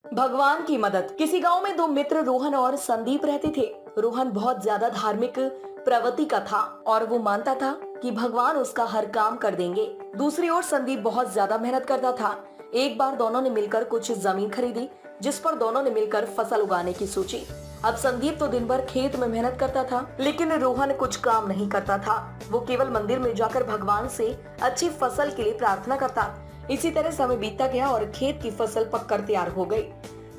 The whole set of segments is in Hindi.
भगवान की मदद। किसी गांव में दो मित्र रोहन और संदीप रहते थे। रोहन बहुत ज्यादा धार्मिक प्रवृत्ति का था और वो मानता था कि भगवान उसका हर काम कर देंगे। दूसरी ओर संदीप बहुत ज्यादा मेहनत करता था। एक बार दोनों ने मिलकर कुछ जमीन खरीदी, जिस पर दोनों ने मिलकर फसल उगाने की सोची। अब संदीप तो दिन भर खेत में मेहनत करता था, लेकिन रोहन कुछ काम नहीं करता था। वो केवल मंदिर में जाकर भगवान से अच्छी फसल के लिए प्रार्थना करता। इसी तरह समय बीतता गया और खेत की फसल पककर तैयार हो गई।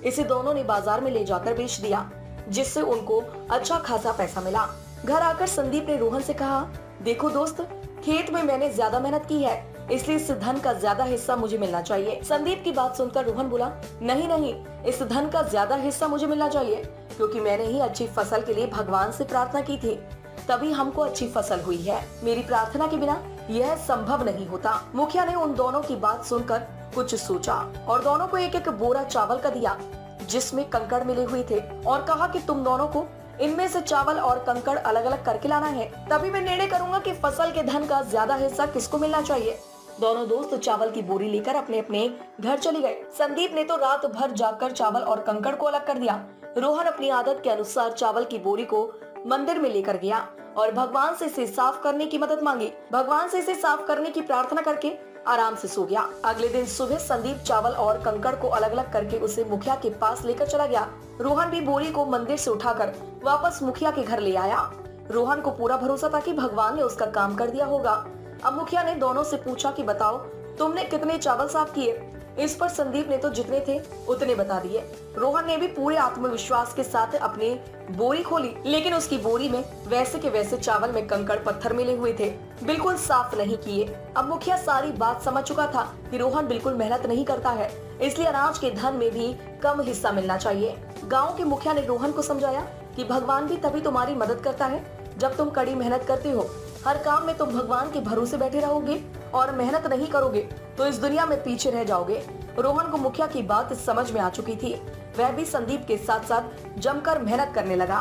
इसे दोनों ने बाजार में ले जाकर बेच दिया, जिससे उनको अच्छा खासा पैसा मिला। घर आकर संदीप ने रोहन से कहा, देखो दोस्त, खेत में मैंने ज्यादा मेहनत की है, इसलिए इस धन का ज्यादा हिस्सा मुझे मिलना चाहिए। संदीप की बात सुनकर रोहन बोला, नहीं नहीं, इस धन का ज्यादा हिस्सा मुझे मिलना चाहिए, क्योंकि मैंने ही अच्छी फसल के लिए भगवान से प्रार्थना की थी, तभी हमको अच्छी फसल हुई है। मेरी प्रार्थना के बिना यह संभव नहीं होता। मुखिया ने उन दोनों की बात सुनकर कुछ सोचा और दोनों को एक एक बोरा चावल का दिया, जिसमें कंकड़ मिले हुए थे, और कहा कि तुम दोनों को इनमें से चावल और कंकड़ अलग अलग करके लाना है, तभी मैं निर्णय करूंगा कि फसल के धन का ज्यादा हिस्सा किसको मिलना चाहिए। दोनों दोस्त चावल की बोरी लेकर अपने अपने घर चले गए। संदीप ने तो रात भर जाकर चावल और कंकड़ को अलग कर दिया। रोहन अपनी आदत के अनुसार चावल की बोरी को मंदिर में लेकर गया और भगवान से इसे साफ करने की मदद मांगी। भगवान से इसे साफ करने की प्रार्थना करके आराम से सो गया। अगले दिन सुबह संदीप चावल और कंकड़ को अलग अलग करके उसे मुखिया के पास लेकर चला गया। रोहन भी बोरी को मंदिर से उठाकर वापस मुखिया के घर ले आया। रोहन को पूरा भरोसा था कि भगवान ने उसका काम कर दिया होगा। अब मुखिया ने दोनों से पूछा कि बताओ, तुमने कितने चावल साफ किए? इस पर संदीप ने तो जितने थे उतने बता दिए। रोहन ने भी पूरे आत्मविश्वास के साथ अपनी बोरी खोली, लेकिन उसकी बोरी में वैसे के वैसे चावल में कंकड़ पत्थर मिले हुए थे, बिल्कुल साफ नहीं किए। अब मुखिया सारी बात समझ चुका था कि रोहन बिल्कुल मेहनत नहीं करता है, इसलिए अनाज के धन में भी कम हिस्सा मिलना चाहिए। गाँव के मुखिया ने रोहन को समझाया कि भगवान भी तभी तुम्हारी मदद करता है जब तुम कड़ी मेहनत करते हो। हर काम में तुम भगवान के भरोसे बैठे रहोगे और मेहनत नहीं करोगे तो इस दुनिया में पीछे रह जाओगे। रोहन को मुखिया की बात समझ में आ चुकी थी। वह भी संदीप के साथ साथ जमकर मेहनत करने लगा।